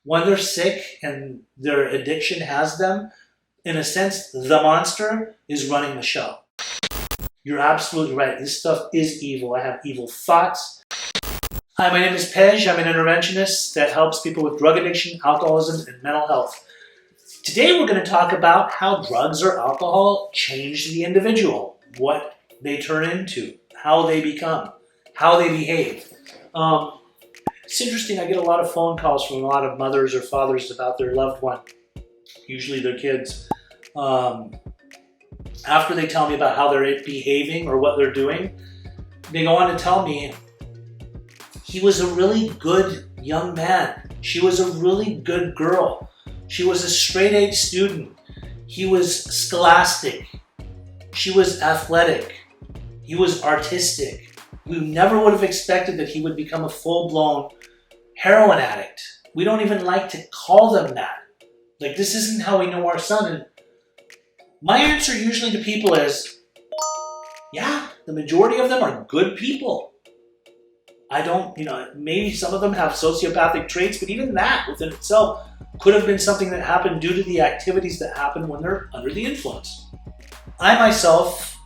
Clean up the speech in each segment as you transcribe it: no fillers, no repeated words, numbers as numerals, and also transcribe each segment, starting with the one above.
when they're sick and their addiction has them, in a sense, the monster is running the show. You're absolutely right. This stuff is evil. I have evil thoughts. Hi, my name is Pej. I'm an interventionist that helps people with drug addiction, alcoholism, and mental health. Today we're going to talk about how drugs or alcohol change the individual, what they turn into, how they become, how they behave. It's interesting, I get a lot of phone calls from a lot of mothers or fathers about their loved one, usually their kids. After they tell me about how they're behaving or what they're doing, they go on to tell me, he was a really good young man. She was a really good girl. She was a straight-A student. He was scholastic. She was athletic. He was artistic. We never would have expected that he would become a full-blown heroin addict. We don't even like to call them that. Like, this isn't how we know our son. And my answer usually to people is, yeah, the majority of them are good people. I don't, maybe some of them have sociopathic traits, but even that within itself could have been something that happened due to the activities that happen when they're under the influence. I myself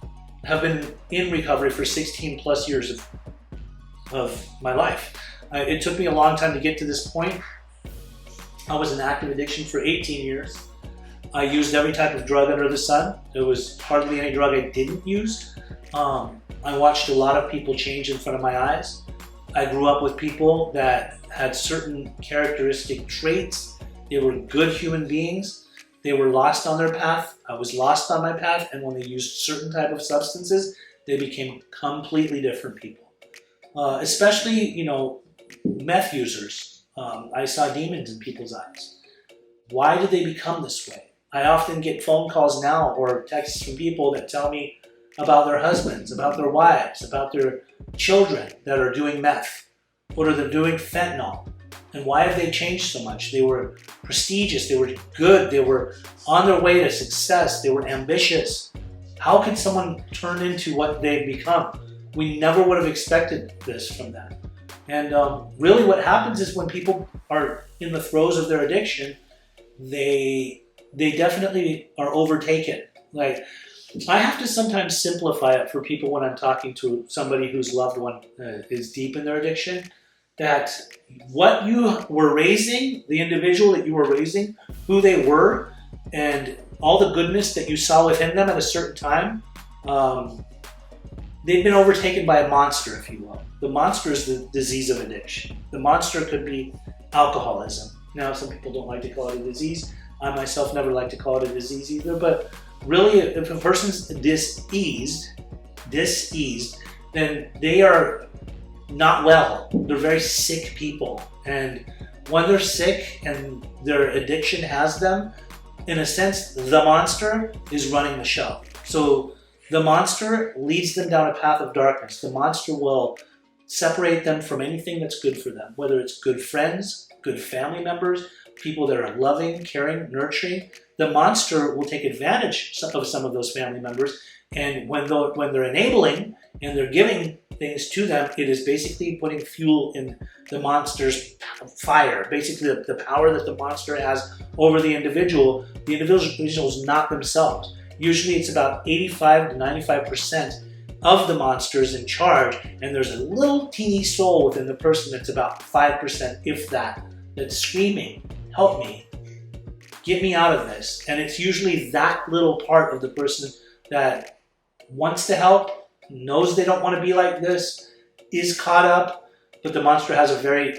have been in recovery for 16 plus years of my life. It took me a long time to get to this point. I was in active addiction for 18 years. I used every type of drug under the sun. There was hardly any drug I didn't use. I watched a lot of people change in front of my eyes. I grew up with people that had certain characteristic traits. They were good human beings. They were lost on their path. I was lost on my path, and when they used certain type of substances, they became completely different people. Especially, meth users. I saw demons in people's eyes. Why did they become this way? I often get phone calls now or texts from people that tell me about their husbands, about their wives, about their children that are doing meth, or they're doing fentanyl. And why have they changed so much? They were prestigious, they were good, they were on their way to success, they were ambitious. How could someone turn into what they've become? We never would have expected this from them. And really what happens is when people are in the throes of their addiction, they definitely are overtaken. Like, I have to sometimes simplify it for people when I'm talking to somebody whose loved one is deep in their addiction, that what you were raising, the individual that you were raising, who they were, and all the goodness that you saw within them at a certain time, they've been overtaken by a monster, if you will. The monster is the disease of addiction. The monster could be alcoholism. Now, some people don't like to call it a disease. I myself never like to call it a disease either, but really, if a person's diseased, then they are not well. They're very sick people. And when they're sick and their addiction has them, in a sense, the monster is running the show. So the monster leads them down a path of darkness. The monster will separate them from anything that's good for them, whether it's good friends, good family members, people that are loving, caring, nurturing. The monster will take advantage of some of those family members, and when they're enabling and they're giving things to them, it is basically putting fuel in the monster's fire. Basically, the power that the monster has over the individual is not themselves. Usually it's about 85 to 95% of the monster is in charge, and there's a little teeny soul within the person that's about 5%, if that, that's screaming, help me. Get me out of this. And it's usually that little part of the person that wants to help, knows they don't want to be like this, is caught up, but the monster has a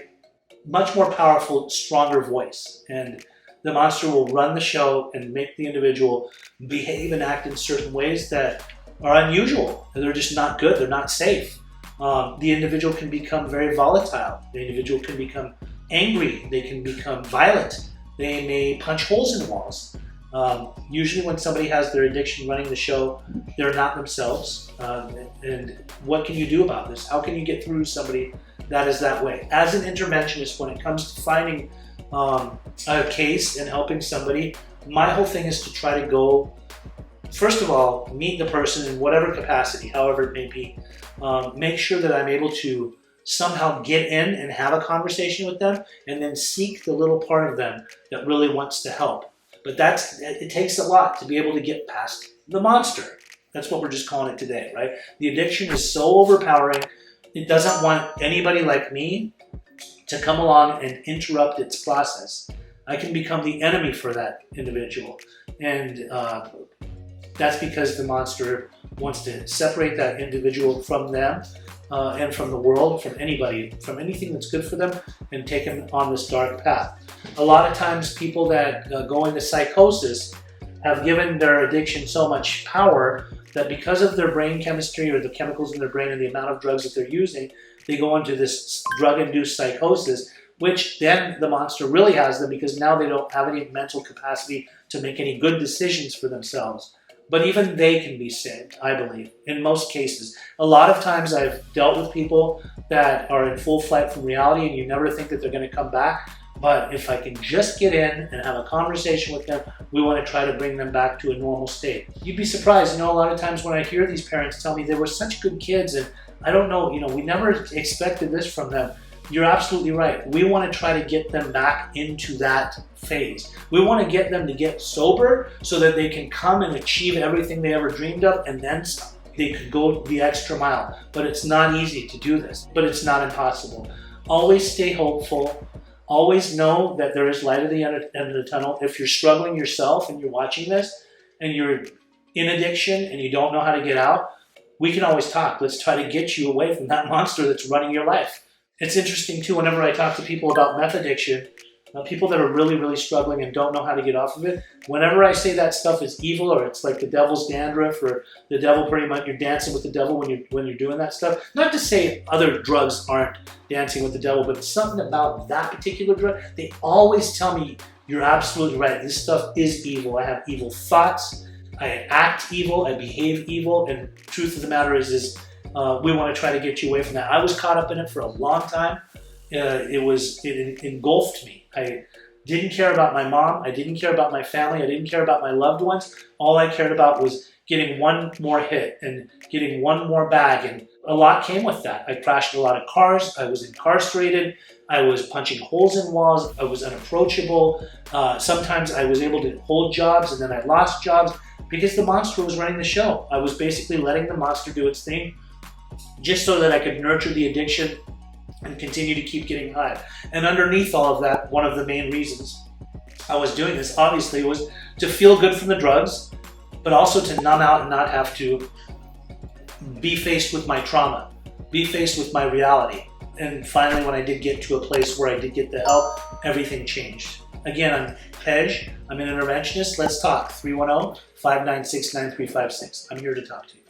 much more powerful, stronger voice. And the monster will run the show and make the individual behave and act in certain ways that are unusual. They're just not good. They're not safe. The individual can become very volatile. The individual can become angry. They can become violent. They may punch holes in walls. Usually when somebody has their addiction running the show, they're not themselves. And what can you do about this? How can you get through somebody that is that way? As an interventionist, when it comes to finding a case and helping somebody, my whole thing is to try to go, first of all, meet the person in whatever capacity, however it may be. Make sure that I'm able to somehow get in and have a conversation with them, and then seek the little part of them that really wants to help. But it takes a lot to be able to get past the monster. That's what we're just calling it today, right? The addiction is so overpowering. It doesn't want anybody like me to come along and interrupt its process. I can become the enemy for that individual. And that's because the monster wants to separate that individual from them and from the world, from anybody, from anything that's good for them, and take them on this dark path. A lot of times people that go into psychosis have given their addiction so much power that because of their brain chemistry or the chemicals in their brain and the amount of drugs that they're using, they go into this drug-induced psychosis, which then the monster really has them because now they don't have any mental capacity to make any good decisions for themselves. But even they can be saved, I believe, in most cases. A lot of times I've dealt with people that are in full flight from reality and you never think that they're going to come back. But if I can just get in and have a conversation with them, we want to try to bring them back to a normal state. You'd be surprised, a lot of times when I hear these parents tell me they were such good kids and I don't know, we never expected this from them. You're absolutely right. We want to try to get them back into that phase. We want to get them to get sober so that they can come and achieve everything they ever dreamed of and then some. They could go the extra mile. But it's not easy to do this, but it's not impossible. Always stay hopeful. Always know that there is light at the end of the tunnel. If you're struggling yourself and you're watching this and you're in addiction and you don't know how to get out, we can always talk. Let's try to get you away from that monster that's running your life. It's interesting too, whenever I talk to people about meth addiction, people that are really, really struggling and don't know how to get off of it, whenever I say that stuff is evil or it's like the devil's dandruff or the devil pretty much, you're dancing with the devil when you're doing that stuff. Not to say other drugs aren't dancing with the devil, but it's something about that particular drug. They always tell me, you're absolutely right, this stuff is evil. I have evil thoughts, I act evil, I behave evil, and the truth of the matter is we want to try to get you away from that. I was caught up in it for a long time. It engulfed me. I didn't care about my mom. I didn't care about my family. I didn't care about my loved ones. All I cared about was getting one more hit and getting one more bag. And a lot came with that. I crashed a lot of cars. I was incarcerated. I was punching holes in walls. I was unapproachable. Sometimes I was able to hold jobs and then I lost jobs because the monster was running the show. I was basically letting the monster do its thing just so that I could nurture the addiction and continue to keep getting high. And underneath all of that, one of the main reasons I was doing this, obviously, was to feel good from the drugs, but also to numb out and not have to be faced with my trauma, be faced with my reality. And finally, when I did get to a place where I did get the help, everything changed. Again, I'm Pej, I'm an interventionist. Let's talk, 310-596-9356. I'm here to talk to you.